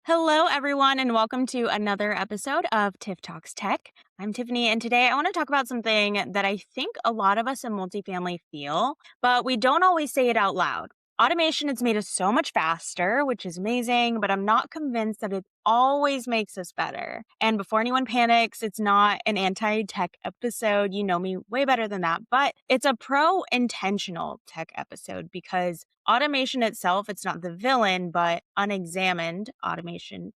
Hello, everyone, and welcome to another episode of Tiff Talks Tech. I'm Tiffany, and today I want to talk about something that I think a lot of us in multifamily feel, but we don't always say it out loud. Automation has made us so much faster, which is amazing, but I'm not convinced that it always makes us better. And before anyone panics, it's not an anti tech episode. You know me way better than that, but it's a pro intentional tech episode because automation itself, it's not the villain, but unexamined automation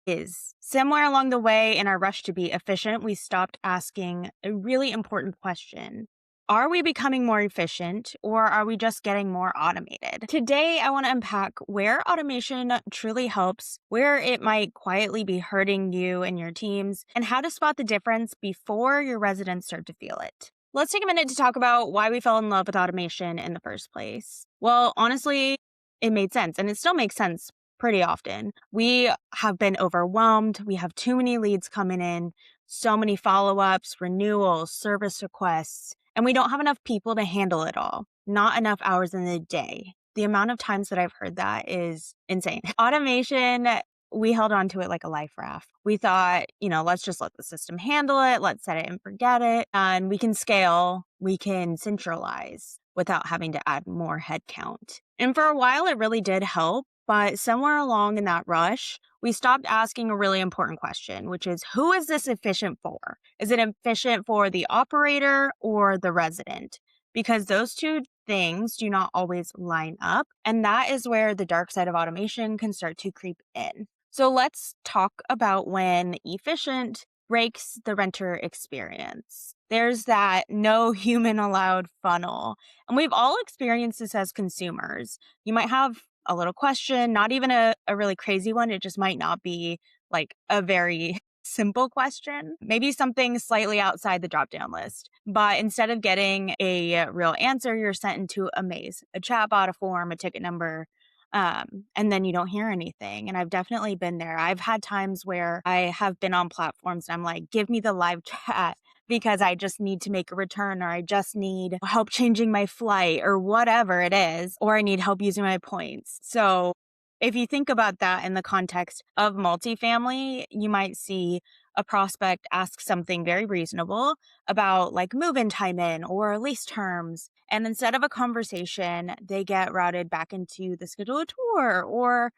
is. Somewhere along the way, in our rush to be efficient, we stopped asking a really important question. Are we becoming more efficient or are we just getting more automated? Today, I want to unpack where automation truly helps, where it might quietly be hurting you and your teams, and how to spot the difference before your residents start to feel it. Let's take a minute to talk about why we fell in love with automation in the first place. Well, honestly, it made sense and it still makes sense pretty often. We have been overwhelmed. We have too many leads coming in, so many follow ups, renewals, service requests, and we don't have enough people to handle it all. Not enough hours in the day. The amount of times that I've heard that is insane. Automation, we held on to it like a life raft. We thought, let's just let the system handle it. Let's set it and forget it. And we can scale, we can centralize without having to add more headcount. And for a while, it really did help. But somewhere along in that rush, we stopped asking a really important question, which is who is this efficient for? Is it efficient for the operator or the resident? Because those two things do not always line up. And that is where the dark side of automation can start to creep in. So let's talk about when efficient breaks the renter experience. There's that no human allowed funnel. And we've all experienced this as consumers. You might have a little question, not even a really crazy one. It just might not be like a very simple question, maybe something slightly outside the drop down list. But instead of getting a real answer, you're sent into a maze, a chatbot, a form, a ticket number. And then you don't hear anything. And I've definitely been there. I've had times where I have been on platforms and I'm like, give me the live chat because I just need to make a return or I just need help changing my flight or whatever it is, or I need help using my points. So if you think about that in the context of multifamily, you might see a prospect ask something very reasonable about like move-in time in or lease terms. And instead of a conversation, they get routed back into the schedule a tour or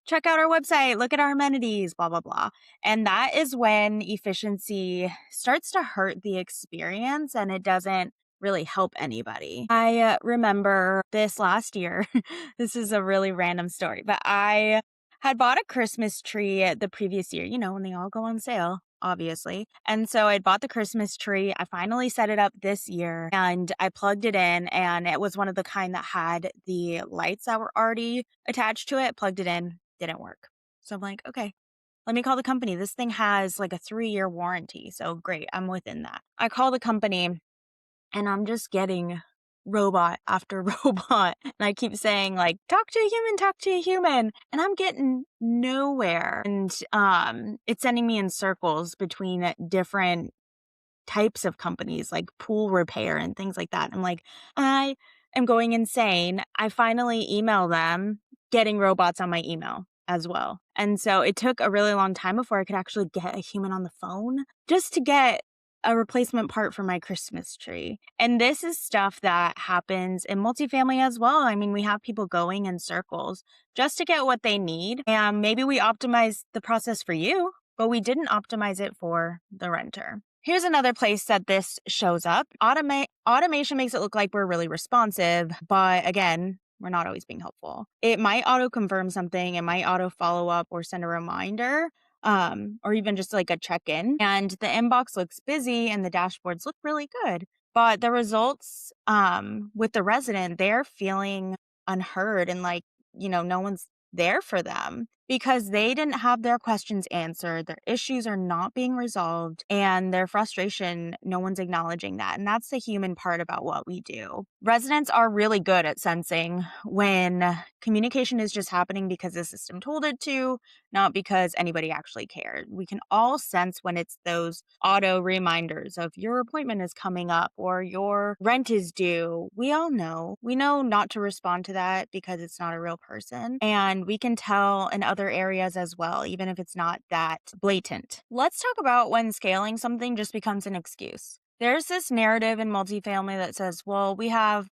check out our website, look at our amenities, blah, blah, blah. And that is when efficiency starts to hurt the experience and it doesn't really help anybody. I remember this last year. This is a really random story, but I had bought a Christmas tree the previous year, when they all go on sale, obviously. And so I'd bought the Christmas tree. I finally set it up this year and I plugged it in, and it was one of the kind that had the lights that were already attached to it. Plugged it in, didn't work. So I'm like, okay, let me call the company. This thing has like a 3-year warranty. So great, I'm within that. I call the company and I'm just getting robot after robot. And I keep saying like, talk to a human, talk to a human. And I'm getting nowhere. And it's sending me in circles between different types of companies like pool repair and things like that. I'm like, I am going insane. I finally email them, getting robots on my email as well. And so it took a really long time before I could actually get a human on the phone just to get a replacement part for my Christmas tree. And this is stuff that happens in multifamily as well. I mean, we have people going in circles just to get what they need. And maybe we optimize the process for you, but we didn't optimize it for the renter. Here's another place that this shows up. Automation makes it look like we're really responsive, but again, we're not always being helpful. It might auto-confirm something, it might auto-follow up or send a reminder, or even just like a check-in. And the inbox looks busy and the dashboards look really good. But the results with the resident, they're feeling unheard and like, no one's there for them because they didn't have their questions answered. Their issues are not being resolved, and their frustration, no one's acknowledging that. And that's the human part about what we do. Residents are really good at sensing when communication is just happening because the system told it to, not because anybody actually cared. We can all sense when it's those auto reminders of your appointment is coming up or your rent is due. We all know. We know not to respond to that because it's not a real person. And we can tell in other areas as well, even if it's not that blatant. Let's talk about when scaling something just becomes an excuse. There's this narrative in multifamily that says, well, we have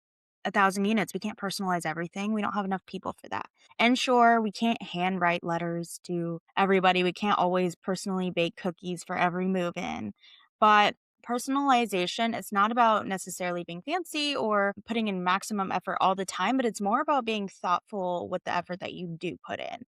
1,000 units. We can't personalize everything. We don't have enough people for that. And sure, we can't handwrite letters to everybody. We can't always personally bake cookies for every move in. But personalization, it's not about necessarily being fancy or putting in maximum effort all the time, but it's more about being thoughtful with the effort that you do put in.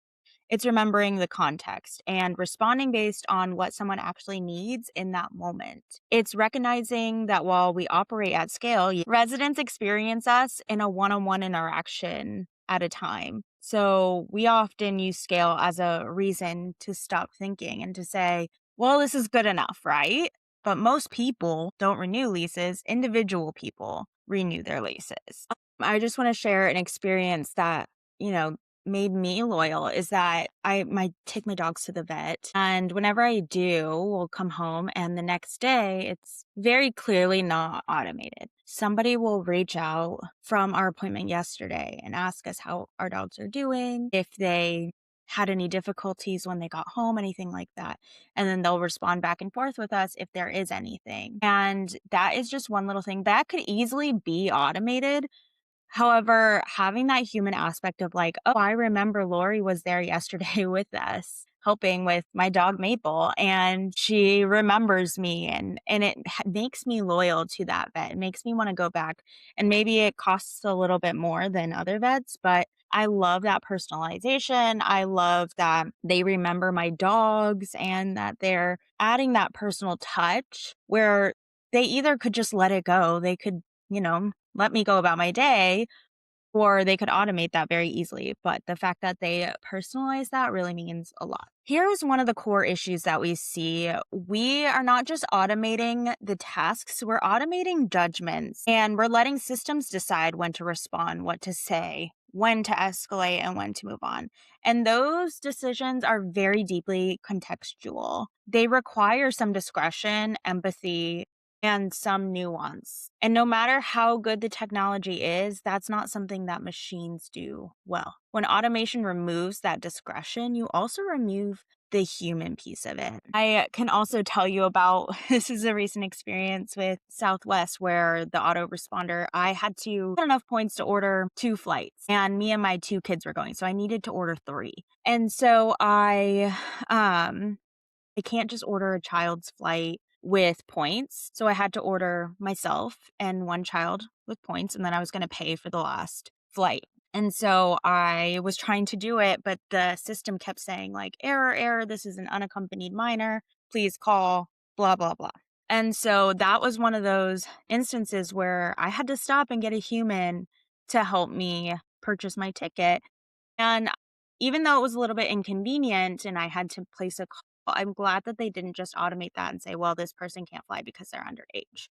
It's remembering the context and responding based on what someone actually needs in that moment. It's recognizing that while we operate at scale, residents experience us in a one on one interaction at a time. So we often use scale as a reason to stop thinking and to say, well, this is good enough, right? But most people don't renew leases, individual people renew their leases. I just want to share an experience that, you know, made me loyal is that I take my dogs to the vet, and whenever I do, we'll come home and the next day it's very clearly not automated. Somebody will reach out from our appointment yesterday and ask us how our dogs are doing, if they had any difficulties when they got home, anything like that. And then they'll respond back and forth with us if there is anything. And that is just one little thing that could easily be automated. However, having that human aspect of like, "Oh, I remember Lori was there yesterday with us, helping with my dog Maple, and she remembers me," and it makes me loyal to that vet. It makes me wanna go back, and maybe it costs a little bit more than other vets, but I love that personalization. I love that they remember my dogs and that they're adding that personal touch where they either could just let it go, they could, let me go about my day, or they could automate that very easily. But the fact that they personalize that really means a lot. Here's one of the core issues that we see. We are not just automating the tasks, we're automating judgments and we're letting systems decide when to respond, what to say, when to escalate, and when to move on. And those decisions are very deeply contextual. They require some discretion, empathy, and some nuance. And no matter how good the technology is, that's not something that machines do well. When automation removes that discretion, you also remove the human piece of it. I can also tell you about this is a recent experience with Southwest where the autoresponder, I had to get enough points to order 2 flights and me and my 2 kids were going. So I needed to order 3. And so I can't just order a child's flight with points. So I had to order myself and 1 child with points, and then I was going to pay for the last flight. And so I was trying to do it, but the system kept saying, like, error, error, this is an unaccompanied minor. Please call, blah, blah, blah. And so that was one of those instances where I had to stop and get a human to help me purchase my ticket. And even though it was a little bit inconvenient and I had to place a call, I'm glad that they didn't just automate that and say, well, this person can't fly because they're underage.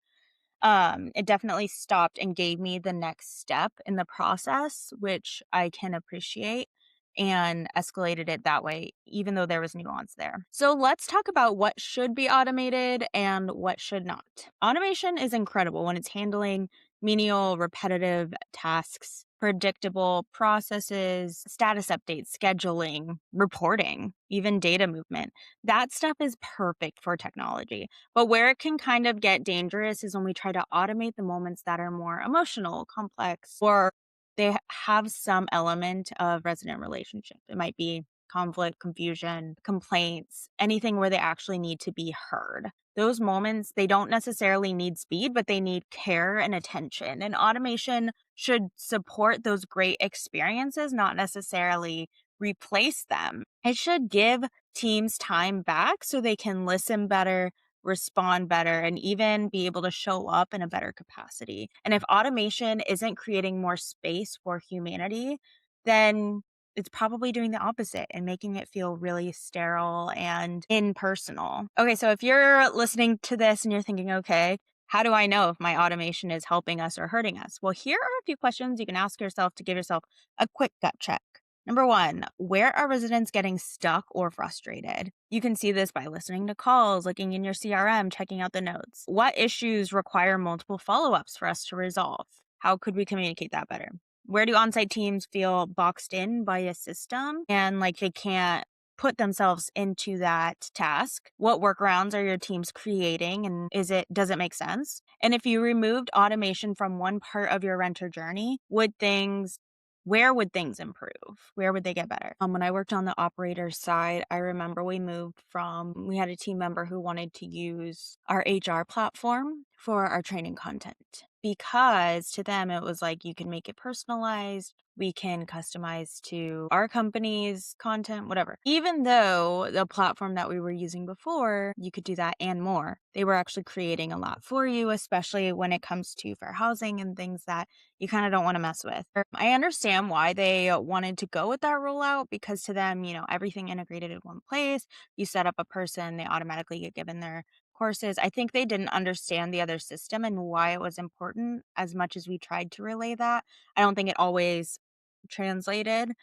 It definitely stopped and gave me the next step in the process, which I can appreciate, and escalated it that way, even though there was nuance there. So let's talk about what should be automated and what should not. Automation is incredible when it's handling menial, repetitive tasks, predictable processes, status updates, scheduling, reporting, even data movement. That stuff is perfect for technology. But where it can kind of get dangerous is when we try to automate the moments that are more emotional, complex, or they have some element of resident relationship. It might be conflict, confusion, complaints, anything where they actually need to be heard. Those moments, they don't necessarily need speed, but they need care and attention. And automation should support those great experiences, not necessarily replace them. It should give teams time back so they can listen better, respond better, and even be able to show up in a better capacity. And if automation isn't creating more space for humanity, then it's probably doing the opposite and making it feel really sterile and impersonal. Okay, so if you're listening to this and you're thinking, okay, How do I know if my automation is helping us or hurting us? Well, here are a few questions you can ask yourself to give yourself a quick gut check. Number one, where are residents getting stuck or frustrated? You can see this by listening to calls, looking in your CRM, checking out the notes. What issues require multiple follow ups for us to resolve? How could we communicate that better? Where do on site teams feel boxed in by a system and like they can't put themselves into that task? What workarounds are your teams creating and does it make sense? And if you removed automation from one part of your renter journey, where would things improve? Where would they get better? When I worked on the operator side, I remember we had a team member who wanted to use our HR platform for our training content because to them it was like you can make it personalized, we can customize to our company's content, whatever. Even though the platform that we were using before, you could do that and more. They were actually creating a lot for you, especially when it comes to fair housing and things that you kind of don't want to mess with. I understand why they wanted to go with that rollout because to them, everything integrated in one place. You set up a person, they automatically get given their courses. I think they didn't understand the other system and why it was important as much as we tried to relay that. I don't think it always translated.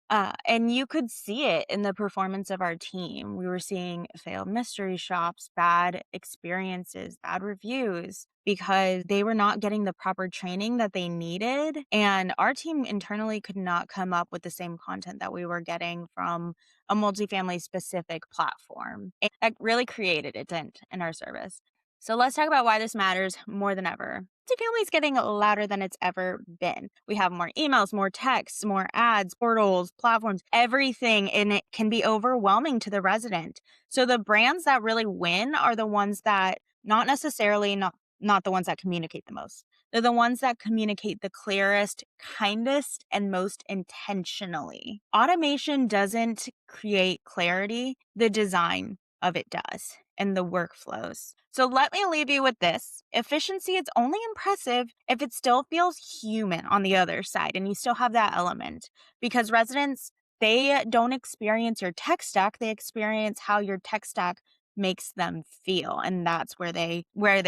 And you could see it in the performance of our team. We were seeing failed mystery shops, bad experiences, bad reviews because they were not getting the proper training that they needed. And our team internally could not come up with the same content that we were getting from a multifamily specific platform. And that really created a dent in our service. So let's talk about why this matters more than ever. Multifamily is getting louder than it's ever been. We have more emails, more texts, more ads, portals, platforms, everything, and it can be overwhelming to the resident. So the brands that really win are the ones that not the ones that communicate the most. They're the ones that communicate the clearest, kindest, and most intentionally. Automation doesn't create clarity, the design of it does, and the workflows. So let me leave you with this. Efficiency is only impressive if it still feels human on the other side and you still have that element. Because residents, they don't experience your tech stack, they experience how your tech stack makes them feel, and that's where they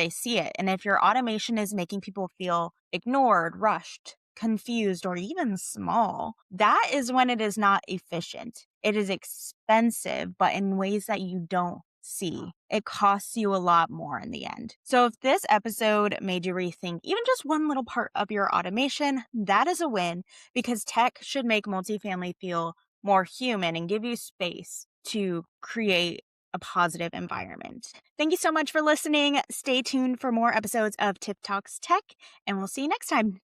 see it. And if your automation is making people feel ignored, rushed, confused, or even small, that is when it is not efficient. It is expensive, but in ways that you don't see. It costs you a lot more in the end. So if this episode made you rethink even just one little part of your automation, that is a win because tech should make multifamily feel more human and give you space to create a positive environment. Thank you so much for listening. Stay tuned for more episodes of Tip Talks Tech, and we'll see you next time.